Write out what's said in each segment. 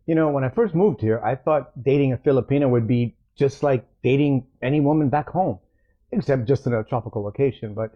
When I first moved here, I thought dating a Filipina would be just like dating any woman back home, except just in a tropical location. But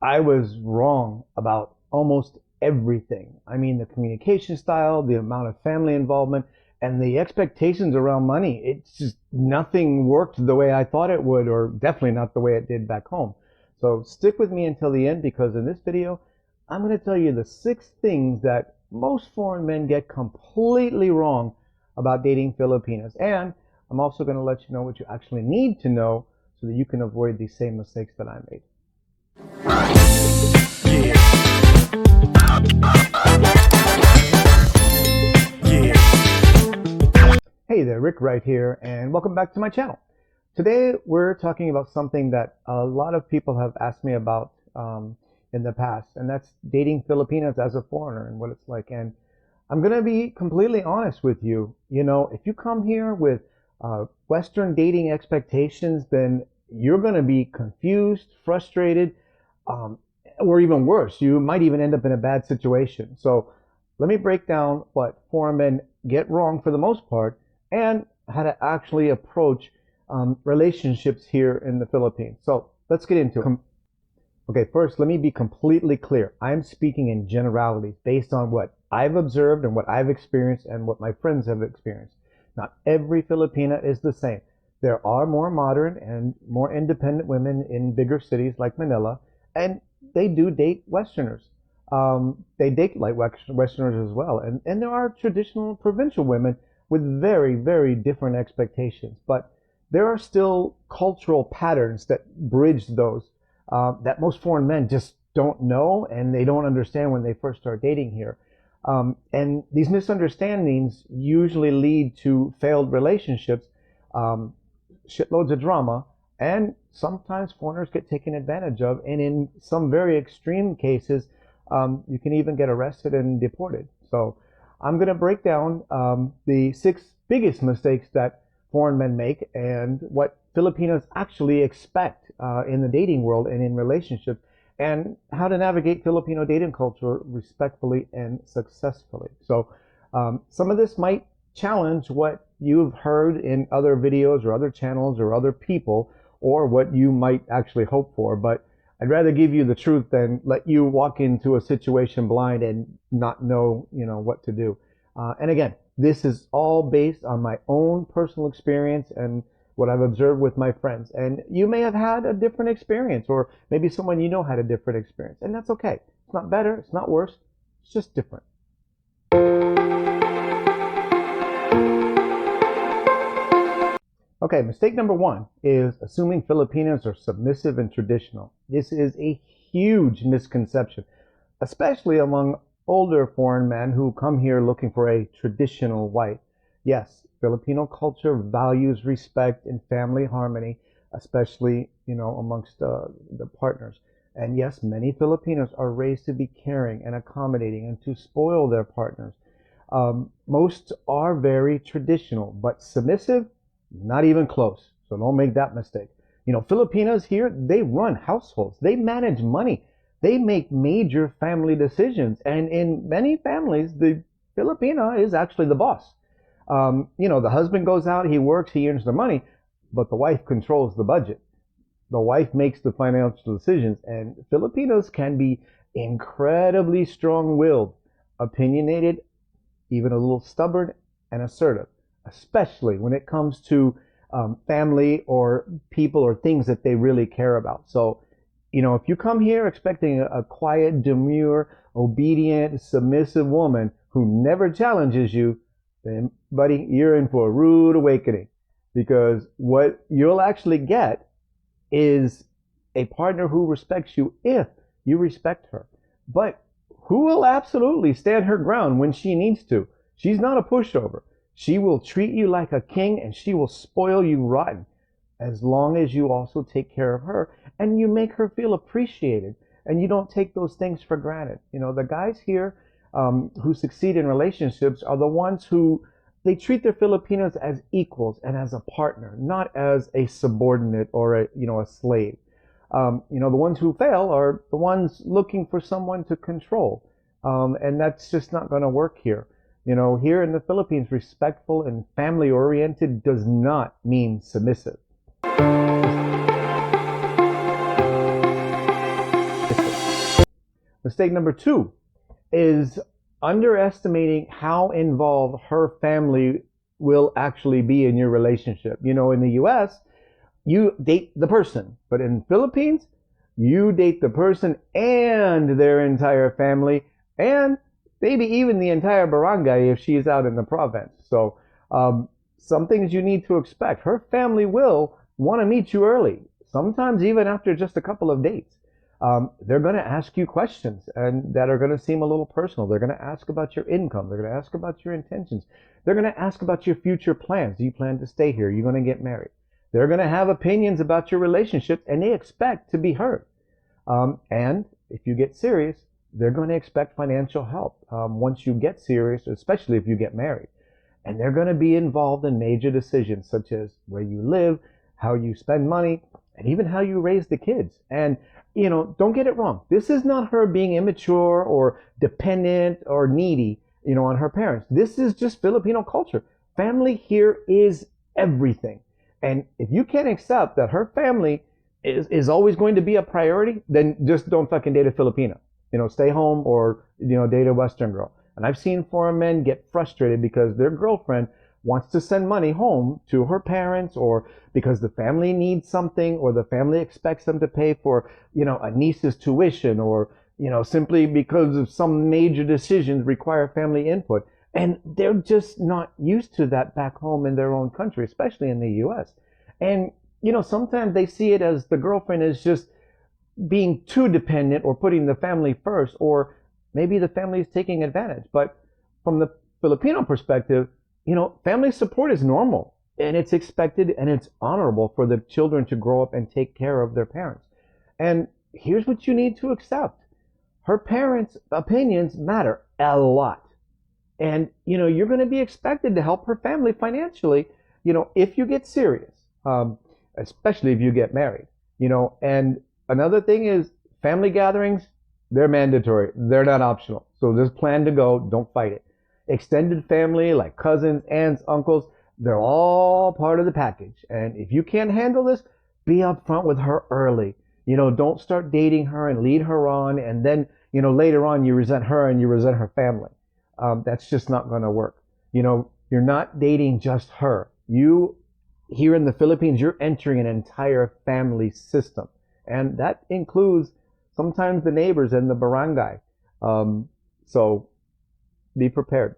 I was wrong about almost everything. I mean, the communication style, the amount of family involvement, and the expectations around money. It's just nothing worked the way I thought it would, or definitely not the way it did back home. So stick with me until the end, because in this video, I'm going to tell you the 6 things that most foreign men get completely wrong about dating Filipinas. And I'm also going to let you know what you actually need to know so that you can avoid these same mistakes that I made. Hey there, Rick right here, and welcome back to my channel. Today we're talking about something that a lot of people have asked me about in the past, and that's dating Filipinas as a foreigner and what it's like. And I'm going to be completely honest with you. If you come here with Western dating expectations, then you're going to be confused, frustrated, or even worse, you might even end up in a bad situation. So let me break down what foreign men get wrong for the most part, and how to actually approach relationships here in the Philippines. So let's get into it. Okay, first, let me be completely clear. I'm speaking in generalities based on what I've observed and what I've experienced and what my friends have experienced. Not every Filipina is the same. There are more modern and more independent women in bigger cities like Manila, and they do date Westerners. They date like Westerners as well. And there are traditional provincial women with very, very different expectations. But there are still cultural patterns that bridge those that most foreign men just don't know, and they don't understand when they first start dating here. And these misunderstandings usually lead to failed relationships, shitloads of drama, and sometimes foreigners get taken advantage of. And in some very extreme cases, you can even get arrested and deported. So I'm going to break down the 6 biggest mistakes that foreign men make and what Filipinos actually expect in the dating world and in relationships, and how to navigate Filipino dating culture respectfully and successfully. So some of this might challenge what you've heard in other videos or other channels or other people, or what you might actually hope for, but I'd rather give you the truth than let you walk into a situation blind and not know, what to do. And again, this is all based on my own personal experience and what I've observed with my friends. And you may have had a different experience, or maybe someone you know had a different experience, and that's okay. It's not better, it's not worse, it's just different. Okay, mistake number 1 is assuming Filipinos are submissive and traditional. This is a huge misconception, especially among older foreign men who come here looking for a traditional wife. Yes, Filipino culture values respect and family harmony, especially, amongst the partners. And yes, many Filipinos are raised to be caring and accommodating and to spoil their partners. Most are very traditional, but submissive, not even close. So don't make that mistake. Filipinos here, they run households, they manage money, they make major family decisions. And in many families, the Filipina is actually the boss. The husband goes out, he works, he earns the money, but the wife controls the budget. The wife makes the financial decisions. And Filipinos can be incredibly strong-willed, opinionated, even a little stubborn and assertive, especially when it comes to family or people or things that they really care about. So, if you come here expecting a quiet, demure, obedient, submissive woman who never challenges you, then, buddy, you're in for a rude awakening. Because what you'll actually get is a partner who respects you if you respect her, but who will absolutely stand her ground when she needs to. She's not a pushover. She will treat you like a king, and she will spoil you rotten, as long as you also take care of her and you make her feel appreciated and you don't take those things for granted. The guys here who succeed in relationships are the ones who they treat their Filipinos as equals and as a partner, not as a subordinate or a slave. The ones who fail are the ones looking for someone to control, and that's just not going to work here. Here in the Philippines, respectful and family oriented does not mean submissive. Mistake number 2 is underestimating how involved her family will actually be in your relationship. In the US, you date the person, but in Philippines, you date the person and their entire family, and maybe even the entire barangay if she's out in the province. So some things you need to expect. Her family will want to meet you early, sometimes even after just a couple of dates. They're going to ask you questions and that are going to seem a little personal. They're going to ask about your income. They're going to ask about your intentions. They're going to ask about your future plans. Do you plan to stay here? Are you going to get married? They're going to have opinions about your relationship, and they expect to be heard. And if you get serious, they're going to expect financial help once you get serious, especially if you get married. And they're going to be involved in major decisions such as where you live, how you spend money, and even how you raise the kids. And don't get it wrong. This is not her being immature or dependent or needy, on her parents. This is just Filipino culture. Family here is everything. And if you can't accept that her family is always going to be a priority, then just don't fucking date a Filipina. Stay home or, date a Western girl. And I've seen foreign men get frustrated because their girlfriend wants to send money home to her parents, or because the family needs something, or the family expects them to pay for, a niece's tuition, or, simply because of some major decisions require family input. And they're just not used to that back home in their own country, especially in the US. And, sometimes they see it as the girlfriend is just being too dependent or putting the family first, or maybe the family is taking advantage. But from the Filipino perspective, family support is normal, and it's expected, and it's honorable for the children to grow up and take care of their parents. And here's what you need to accept. Her parents' opinions matter a lot. And, you're going to be expected to help her family financially, if you get serious, especially if you get married, and another thing is family gatherings, they're mandatory. They're not optional. So just plan to go. Don't fight it. Extended family like cousins, aunts, uncles, they're all part of the package. And if you can't handle this, be upfront with her early. Don't start dating her and lead her on. And then, later on you resent her and you resent her family. That's just not going to work. You're not dating just her. Here in the Philippines, you're entering an entire family system. And that includes sometimes the neighbors and the barangay. So be prepared.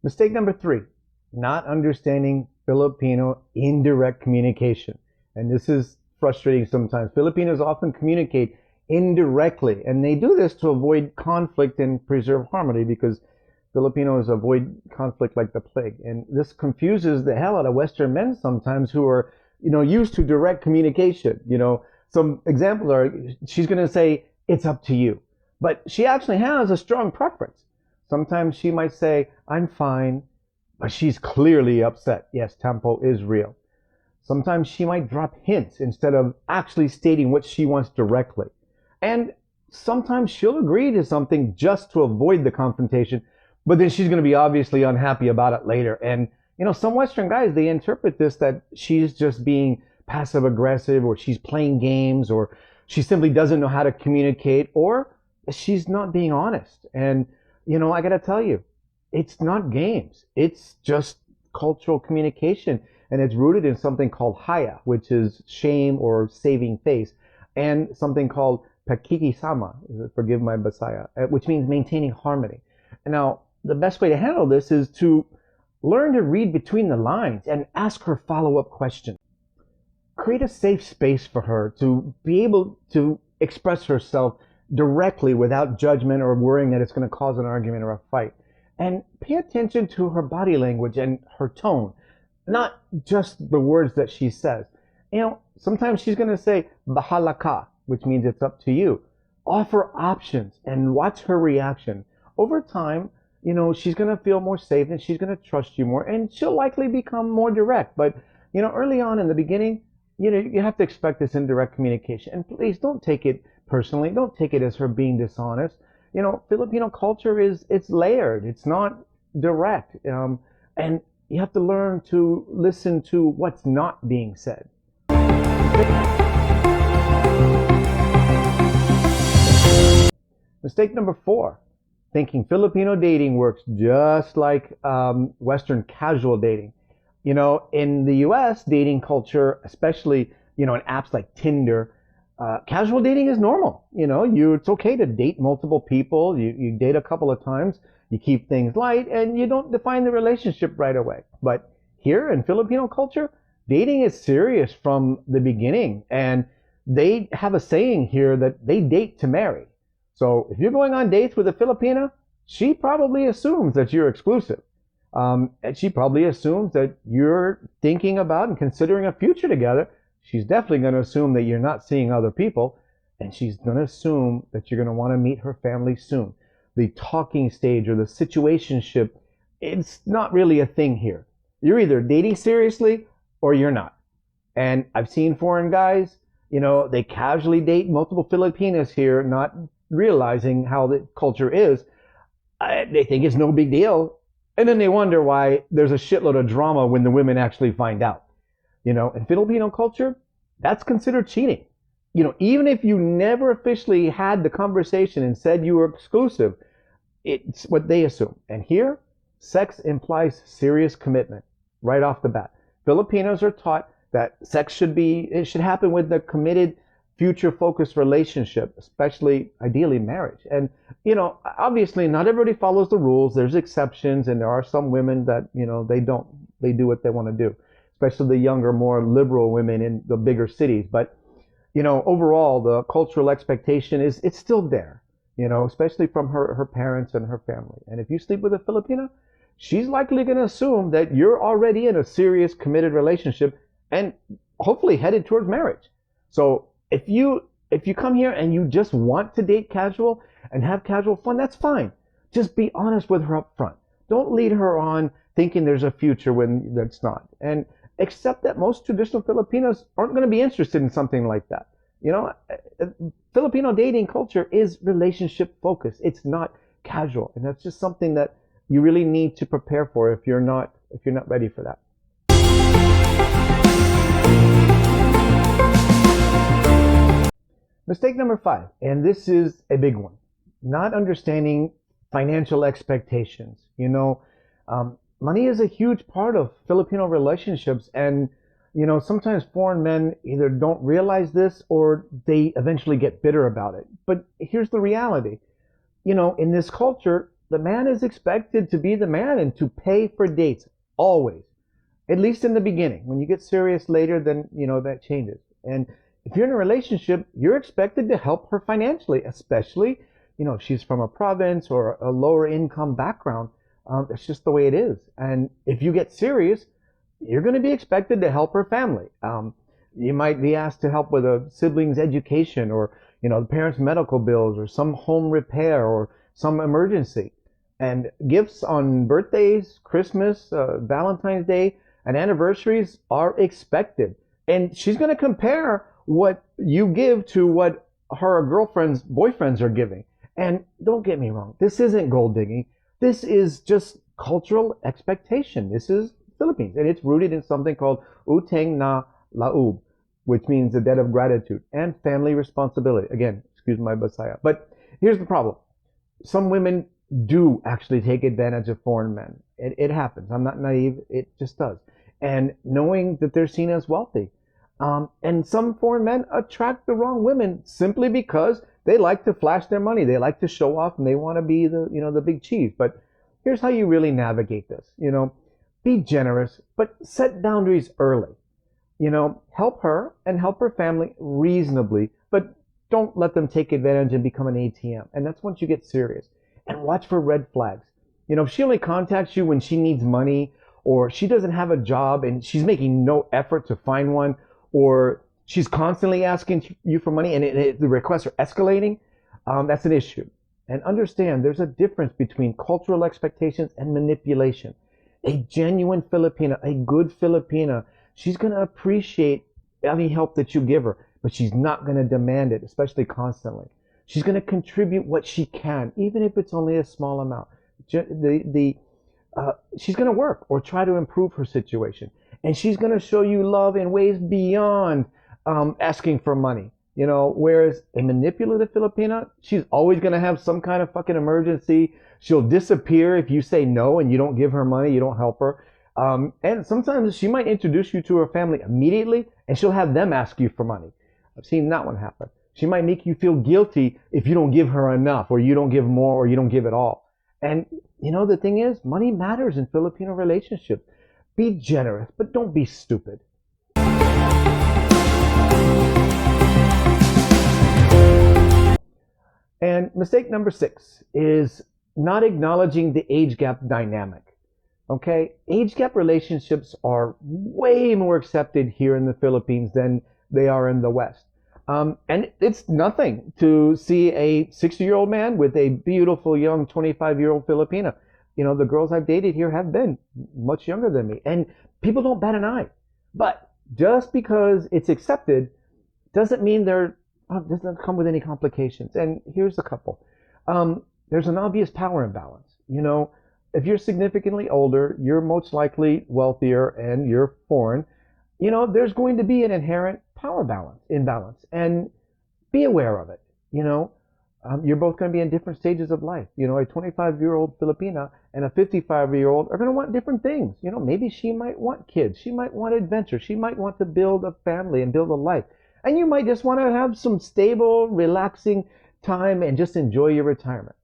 Mistake number 3, not understanding Filipino indirect communication. And this is frustrating sometimes. Filipinos often communicate indirectly, and they do this to avoid conflict and preserve harmony, because Filipinos avoid conflict like the plague. And this confuses the hell out of Western men sometimes, who are, used to direct communication. Some examples are, she's going to say, it's up to you. But she actually has a strong preference. Sometimes she might say, I'm fine, but she's clearly upset. Yes, tempo is real. Sometimes she might drop hints instead of actually stating what she wants directly. And sometimes she'll agree to something just to avoid the confrontation, but then she's going to be obviously unhappy about it later. And, some Western guys, they interpret this that she's just being passive aggressive, or she's playing games, or she simply doesn't know how to communicate, or she's not being honest. And, I got to tell you, it's not games. It's just cultural communication. And it's rooted in something called haya, which is shame or saving face, and something called pakikisama, forgive my Bisaya, which means maintaining harmony. Now, the best way to handle this is to learn to read between the lines and ask her follow-up questions. Create a safe space for her to be able to express herself directly without judgment or worrying that it's going to cause an argument or a fight. And pay attention to her body language and her tone, not just the words that she says. Sometimes she's going to say, bahala ka, which means it's up to you. Offer options and watch her reaction. Over time, she's going to feel more safe, and she's going to trust you more, and she'll likely become more direct. But, early on in the beginning, you have to expect this indirect communication. And please don't take it personally. Don't take it as her being dishonest. You know, Filipino culture it's layered. It's not direct. And you have to learn to listen to what's not being said. Mistake number 4, thinking Filipino dating works just like Western casual dating. You know, in the US, dating culture, especially, you know, in apps like Tinder, casual dating is normal. You know, it's okay to date multiple people. You date a couple of times, you keep things light, and you don't define the relationship right away. But here in Filipino culture, dating is serious from the beginning. And they have a saying here that they date to marry. So if you're going on dates with a Filipina, she probably assumes that you're exclusive. And she probably assumes that you're thinking about and considering a future together. She's definitely going to assume that you're not seeing other people. And she's going to assume that you're going to want to meet her family soon. The talking stage or the situationship, it's not really a thing here. You're either dating seriously or you're not. And I've seen foreign guys, you know, they casually date multiple Filipinas here, not realizing how the culture is. They think it's no big deal. And then they wonder why there's a shitload of drama when the women actually find out. You know, in Filipino culture, that's considered cheating. You know, even if you never officially had the conversation and said you were exclusive, it's what they assume. And here, sex implies serious commitment right off the bat. Filipinos are taught that sex should happen with a committed, future-focused relationship, especially, ideally, marriage. And, you know, obviously, not everybody follows the rules. There's exceptions, and there are some women that, you know, they don't. They do what they want to do, especially the younger, more liberal women in the bigger cities. But, you know, overall, the cultural expectation it's still there, you know, especially from her parents and her family. And if you sleep with a Filipina, she's likely going to assume that you're already in a serious, committed relationship and hopefully headed towards marriage. So if you come here and you just want to date casual and have casual fun, that's fine. Just be honest with her up front. Don't lead her on thinking there's a future when that's not. And accept that most traditional Filipinos aren't going to be interested in something like that. You know, Filipino dating culture is relationship focused. It's not casual. And that's just something that you really need to prepare for if you're not ready for that. Mistake number 5, and this is a big one, not understanding financial expectations. You know, money is a huge part of Filipino relationships, and, you know, sometimes foreign men either don't realize this or they eventually get bitter about it. But here's the reality. You know, in this culture, the man is expected to be the man and to pay for dates, always. At least in the beginning. When you get serious later, then, you know, that changes. And if you're in a relationship, you're expected to help her financially, especially, you know, if she's from a province or a lower income background. It's just the way it is. And if you get serious, you're going to be expected to help her family. You might be asked to help with a sibling's education or, you know, the parents' medical bills or some home repair or some emergency. And gifts on birthdays, Christmas, Valentine's Day, and anniversaries are expected. And she's going to compare what you give to what her girlfriend's boyfriends are giving. And don't get me wrong, this isn't gold digging. This is just cultural expectation. This is Philippines, and it's rooted in something called utang na laub, which means the debt of gratitude and family responsibility. Again, excuse my Bisaya. But here's the problem. Some women do actually take advantage of foreign men. It happens. I'm not naive. It just does. And knowing that they're seen as wealthy. And some foreign men attract the wrong women simply because they like to flash their money. They like to show off and they want to be the big cheese. But here's how you really navigate this. You know, be generous, but set boundaries early. You know, help her and help her family reasonably, but don't let them take advantage and become an ATM. And that's once you get serious. And watch for red flags. You know, if she only contacts you when she needs money, or she doesn't have a job and she's making no effort to find one, or she's constantly asking you for money and the requests are escalating, that's an issue. And understand there's a difference between cultural expectations and manipulation. A genuine Filipina, a good Filipina, she's going to appreciate any help that you give her. but she's not going to demand it, especially constantly. She's going to contribute what she can, even if it's only a small amount. She's going to work or try to improve her situation. And she's going to show you love in ways beyond asking for money. Whereas a manipulative Filipina, she's always going to have some kind of fucking emergency. She'll disappear if you say no and you don't give her money, you don't help her. And sometimes she might introduce you to her family immediately and she'll have them ask you for money. I've seen that one happen. She might make you feel guilty if you don't give her enough or you don't give more or you don't give it all. And the thing is, money matters in Filipino relationships. Be generous, but don't be stupid. And mistake number 6 is not acknowledging the age gap dynamic. Okay? Age gap relationships are way more accepted here in the Philippines than they are in the West. And it's nothing to see a 60-year-old man with a beautiful young 25-year-old Filipina. The girls I've dated here have been much younger than me. And people don't bat an eye. But just because it's accepted doesn't mean doesn't come with any complications. And here's a couple. There's an obvious power imbalance. If you're significantly older, you're most likely wealthier and you're foreign. There's going to be an inherent power imbalance, and be aware of it. You're both going to be in different stages of life. A 25-year-old Filipina and a 55-year-old are going to want different things. Maybe she might want kids. She might want adventure. She might want to build a family and build a life. And you might just want to have some stable, relaxing time and just enjoy your retirement.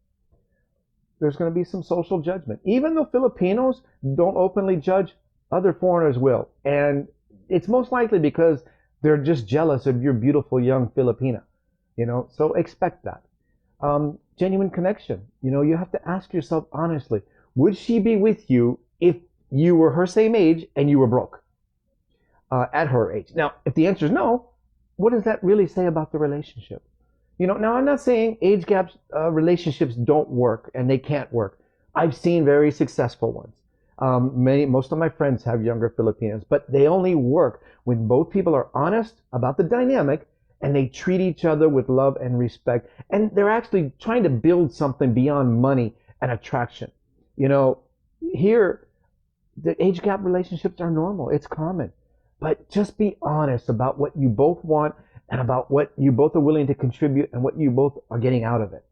There's going to be some social judgment. Even though Filipinos don't openly judge, other foreigners will. And it's most likely because they're just jealous of your beautiful young Filipina. So expect that. Genuine connection. You have to ask yourself honestly, would she be with you if you were her same age and you were broke at her age? Now, if the answer is no, what does that really say about the relationship? Now I'm not saying age gaps relationships don't work and they can't work. I've seen very successful ones. Most of my friends have younger Filipinas, but they only work when both people are honest about the dynamic and they treat each other with love and respect, and they're actually trying to build something beyond money and attraction. Here, the age gap relationships are normal. It's common. But just be honest about what you both want and about what you both are willing to contribute and what you both are getting out of it.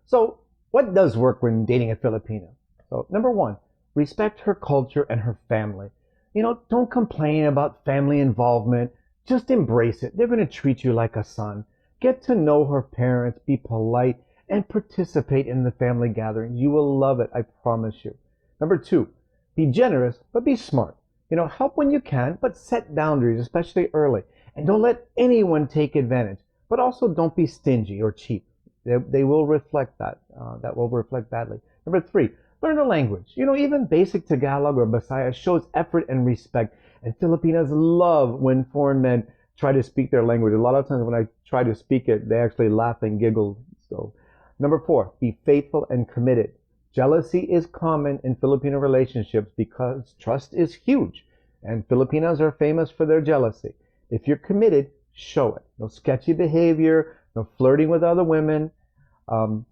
So, what does work when dating a Filipino? So, number 1, respect her culture and her family. Don't complain about family involvement. Just embrace it. They're going to treat you like a son. Get to know her parents, be polite, and participate in the family gathering. You will love it, I promise you. Number 2, be generous, but be smart. Help when you can, but set boundaries, especially early. And don't let anyone take advantage. But also don't be stingy or cheap. They will reflect that. That will reflect badly. Number 3, learn the language. Even basic Tagalog or Bisaya shows effort and respect. And Filipinas love when foreign men try to speak their language. A lot of times when I try to speak it, they actually laugh and giggle. So, number 4, be faithful and committed. Jealousy is common in Filipino relationships because trust is huge. And Filipinas are famous for their jealousy. If you're committed, show it. No sketchy behavior, no flirting with other women.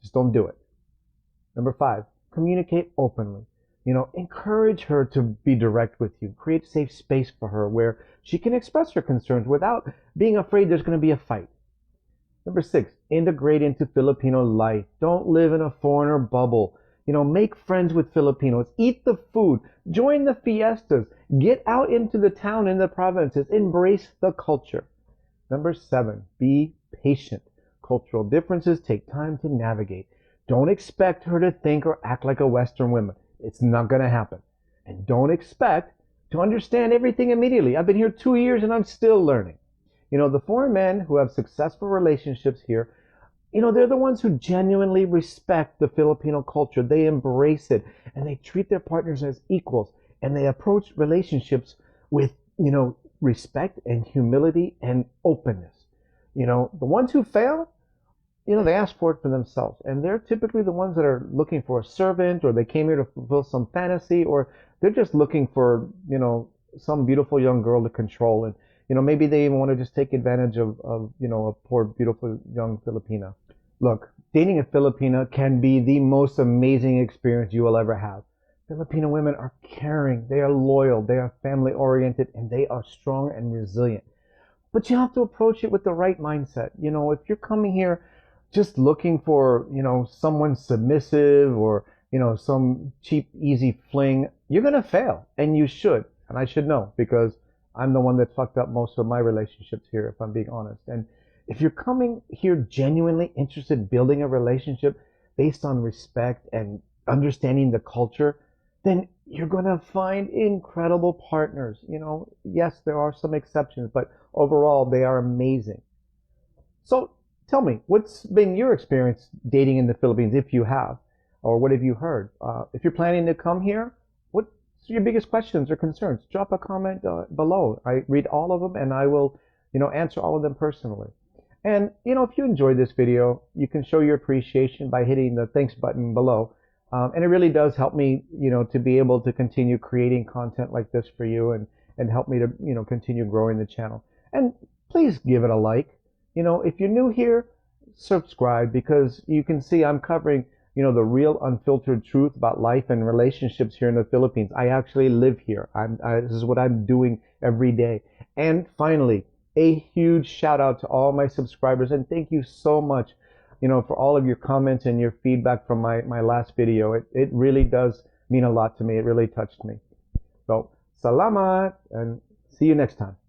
Just don't do it. Number 5, communicate openly. Encourage her to be direct with you. Create safe space for her where she can express her concerns without being afraid there's going to be a fight. Number 6, integrate into Filipino life. Don't live in a foreigner bubble. Make friends with Filipinos. Eat the food. Join the fiestas. Get out into the town and the provinces. Embrace the culture. Number 7, be patient. Cultural differences take time to navigate. Don't expect her to think or act like a Western woman. It's not going to happen. And don't expect to understand everything immediately. I've been here 2 years and I'm still learning. The foreign men who have successful relationships here, they're the ones who genuinely respect the Filipino culture. They embrace it and they treat their partners as equals and they approach relationships with, respect and humility and openness. The ones who fail, they ask for it for themselves. And they're typically the ones that are looking for a servant, or they came here to fulfill some fantasy, or they're just looking for, some beautiful young girl to control. And, maybe they even want to just take advantage of a poor, beautiful young Filipina. Look, dating a Filipina can be the most amazing experience you will ever have. Filipino women are caring, they are loyal, they are family oriented, and they are strong and resilient. But you have to approach it with the right mindset. If you're coming here just looking for, someone submissive, or, some cheap, easy fling, you're going to fail. And you should. And I should know, because I'm the one that fucked up most of my relationships here, if I'm being honest. And if you're coming here genuinely interested in building a relationship based on respect and understanding the culture, then you're going to find incredible partners. Yes, there are some exceptions, but overall, they are amazing. So tell me, what's been your experience dating in the Philippines, if you have, or what have you heard? If you're planning to come here, what's your biggest questions or concerns? Drop a comment below. I read all of them, and I will, answer all of them personally. And, if you enjoyed this video, you can show your appreciation by hitting the thanks button below. And it really does help me, to be able to continue creating content like this for you, and help me to, continue growing the channel. And please give it a like. If you're new here, subscribe, because you can see I'm covering, the real unfiltered truth about life and relationships here in the Philippines. I actually live here. This is what I'm doing every day. And finally, a huge shout out to all my subscribers, and thank you so much, for all of your comments and your feedback from my last video. It really does mean a lot to me. It really touched me. So, salamat, and see you next time.